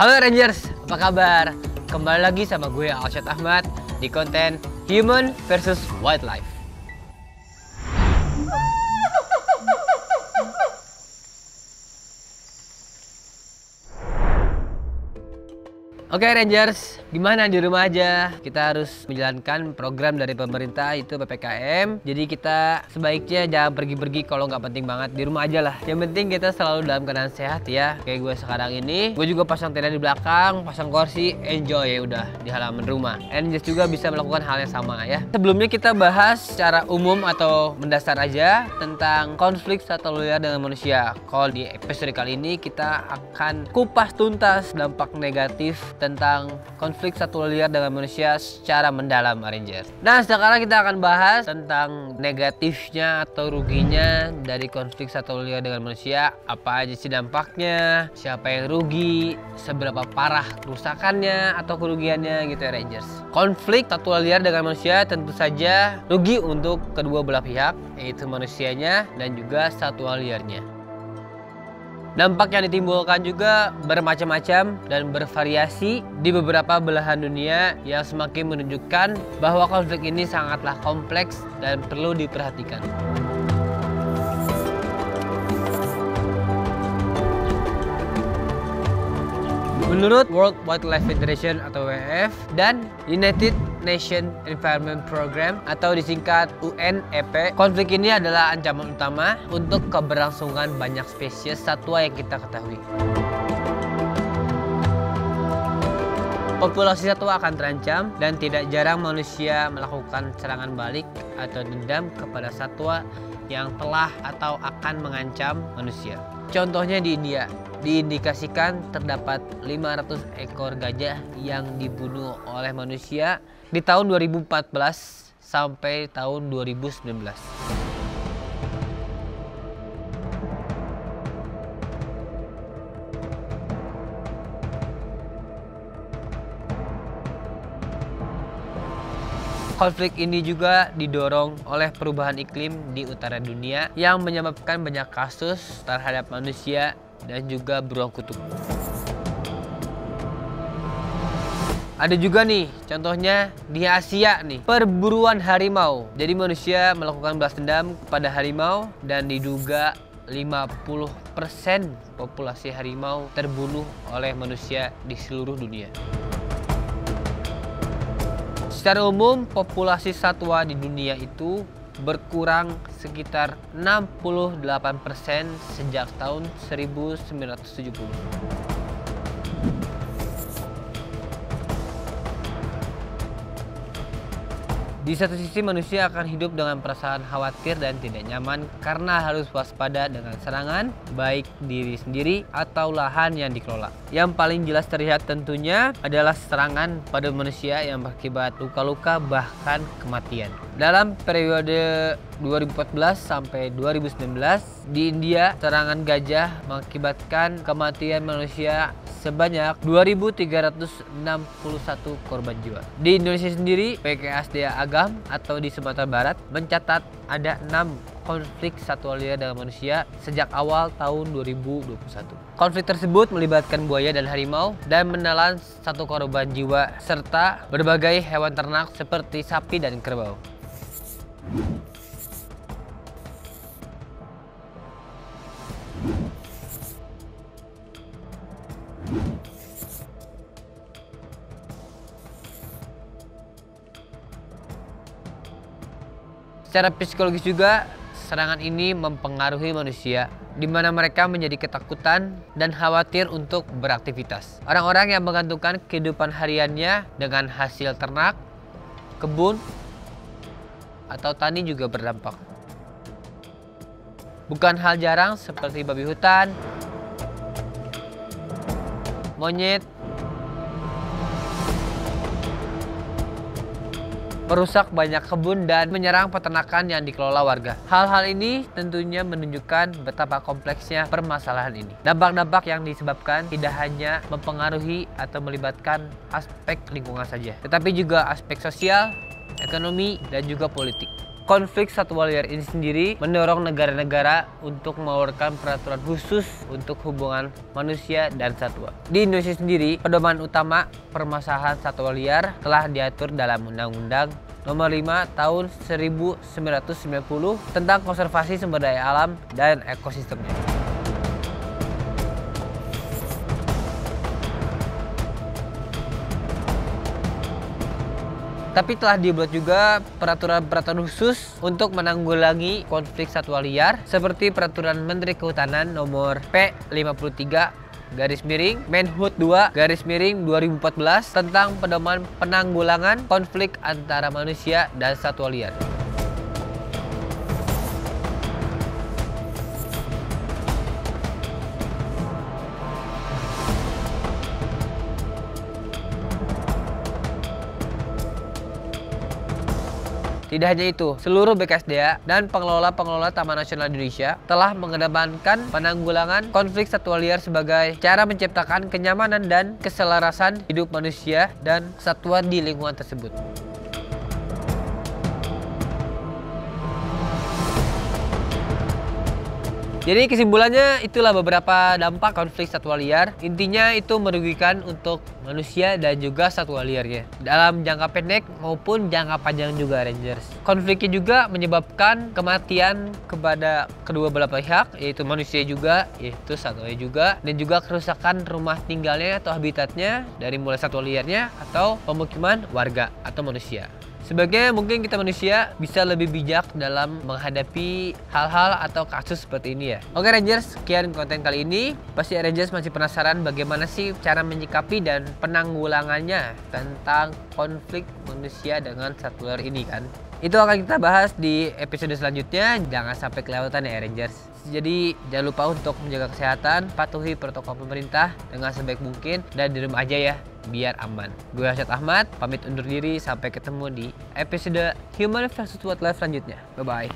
Halo Rangers, apa kabar? Kembali lagi sama gue Alshad Ahmad di konten Human versus Wildlife. Oke Rangers, gimana di rumah aja? Kita harus menjalankan program dari pemerintah itu PPKM. Jadi kita sebaiknya jangan pergi-pergi kalau nggak penting banget, di rumah aja lah. Yang penting kita selalu dalam keadaan sehat ya. Kayak gue sekarang ini, gue juga pasang tenda di belakang, pasang kursi, enjoy ya udah di halaman rumah. Rangers juga bisa melakukan hal yang sama ya. Sebelumnya kita bahas secara umum atau mendasar aja tentang konflik satwa liar dengan manusia. Kalau di episode kali ini kita akan kupas tuntas dampak negatif tentang konflik satwa liar dengan manusia secara mendalam, Rangers. Nah, sekarang kita akan bahas tentang negatifnya atau ruginya dari konflik satwa liar dengan manusia. Apa aja sih dampaknya, siapa yang rugi, seberapa parah kerusakannya atau kerugiannya gitu ya, Rangers. Konflik satwa liar dengan manusia tentu saja rugi untuk kedua belah pihak, yaitu manusianya dan juga satwa liarnya. Dampak yang ditimbulkan juga bermacam-macam dan bervariasi di beberapa belahan dunia yang semakin menunjukkan bahwa konflik ini sangatlah kompleks dan perlu diperhatikan. Menurut World Wildlife Federation atau WWF dan United Nations Environment Program atau disingkat UNEP, konflik ini adalah ancaman utama untuk keberlangsungan banyak spesies satwa yang kita ketahui. Populasi satwa akan terancam dan tidak jarang manusia melakukan serangan balik atau dendam kepada satwa yang telah atau akan mengancam manusia. Contohnya di India, diindikasikan terdapat 500 ekor gajah yang dibunuh oleh manusia di tahun 2014 sampai tahun 2019. Konflik ini juga didorong oleh perubahan iklim di utara dunia yang menyebabkan banyak kasus terhadap manusia dan juga beruang kutub. Ada juga nih, contohnya di Asia nih, perburuan harimau. Jadi manusia melakukan balas dendam kepada harimau dan diduga 50% populasi harimau terbunuh oleh manusia di seluruh dunia. Secara umum, populasi satwa di dunia itu berkurang sekitar 68% sejak tahun 1970. Di satu sisi manusia akan hidup dengan perasaan khawatir dan tidak nyaman karena harus waspada dengan serangan baik diri sendiri atau lahan yang dikelola. Yang paling jelas terlihat tentunya adalah serangan pada manusia yang berakibat luka-luka bahkan kematian. Dalam periode 2014 sampai 2019 di India, serangan gajah mengakibatkan kematian manusia sebanyak 2.361 korban jiwa. Di Indonesia sendiri, PKSDA Agam atau di Sumatera Barat mencatat ada 6 konflik satwa liar dengan manusia sejak awal tahun 2021. Konflik tersebut melibatkan buaya dan harimau dan menelan 1 korban jiwa serta berbagai hewan ternak seperti sapi dan kerbau. Secara psikologis juga, serangan ini mempengaruhi manusia, di mana mereka menjadi ketakutan dan khawatir untuk beraktivitas. Orang-orang yang menggantungkan kehidupan hariannya dengan hasil ternak, kebun, atau tani juga berdampak. Bukan hal jarang seperti babi hutan, monyet, merusak banyak kebun dan menyerang peternakan yang dikelola warga. Hal-hal ini tentunya menunjukkan betapa kompleksnya permasalahan ini. Dampak-dampak yang disebabkan tidak hanya mempengaruhi atau melibatkan aspek lingkungan saja, tetapi juga aspek sosial, ekonomi, dan juga politik. konflik satwa liar ini sendiri mendorong negara-negara untuk mengeluarkan peraturan khusus untuk hubungan manusia dan satwa. Di Indonesia sendiri, pedoman utama permasalahan satwa liar telah diatur dalam Undang-Undang Nomor 5 Tahun 1990 tentang konservasi sumber daya alam dan ekosistemnya. Tapi telah dibuat juga peraturan-peraturan khusus untuk menanggulangi konflik satwa liar seperti Peraturan Menteri Kehutanan Nomor P53/Menhub 2/2014 tentang pedoman penanggulangan konflik antara manusia dan satwa liar. Tidak hanya itu, seluruh BKSDA dan pengelola-pengelola Taman Nasional Indonesia telah mengedepankan penanggulangan konflik satwa liar sebagai cara menciptakan kenyamanan dan keselarasan hidup manusia dan satwa di lingkungan tersebut. Jadi kesimpulannya itulah beberapa dampak konflik satwa liar. Intinya itu merugikan untuk manusia dan juga satwa liarnya dalam jangka pendek maupun jangka panjang juga, Rangers. Konfliknya juga menyebabkan kematian kepada kedua belah pihak, yaitu manusia juga, yaitu satwa juga, dan juga kerusakan rumah tinggalnya atau habitatnya dari mulai satwa liarnya atau pemukiman warga atau manusia. Sebagai mungkin kita manusia bisa lebih bijak dalam menghadapi hal-hal atau kasus seperti ini ya. Oke Rangers, sekian konten kali ini. Pasti Rangers masih penasaran bagaimana sih cara menyikapi dan penanggulangannya tentang konflik manusia dengan satwa liar ini kan. Itu akan kita bahas di episode selanjutnya. Jangan sampai kelewatan ya Rangers. Jadi jangan lupa untuk menjaga kesehatan, patuhi protokol pemerintah dengan sebaik mungkin, dan di rumah aja ya, biar aman. Gue Arsyad Ahmad, pamit undur diri. Sampai ketemu di episode Human vs Wildlife selanjutnya. Bye-bye.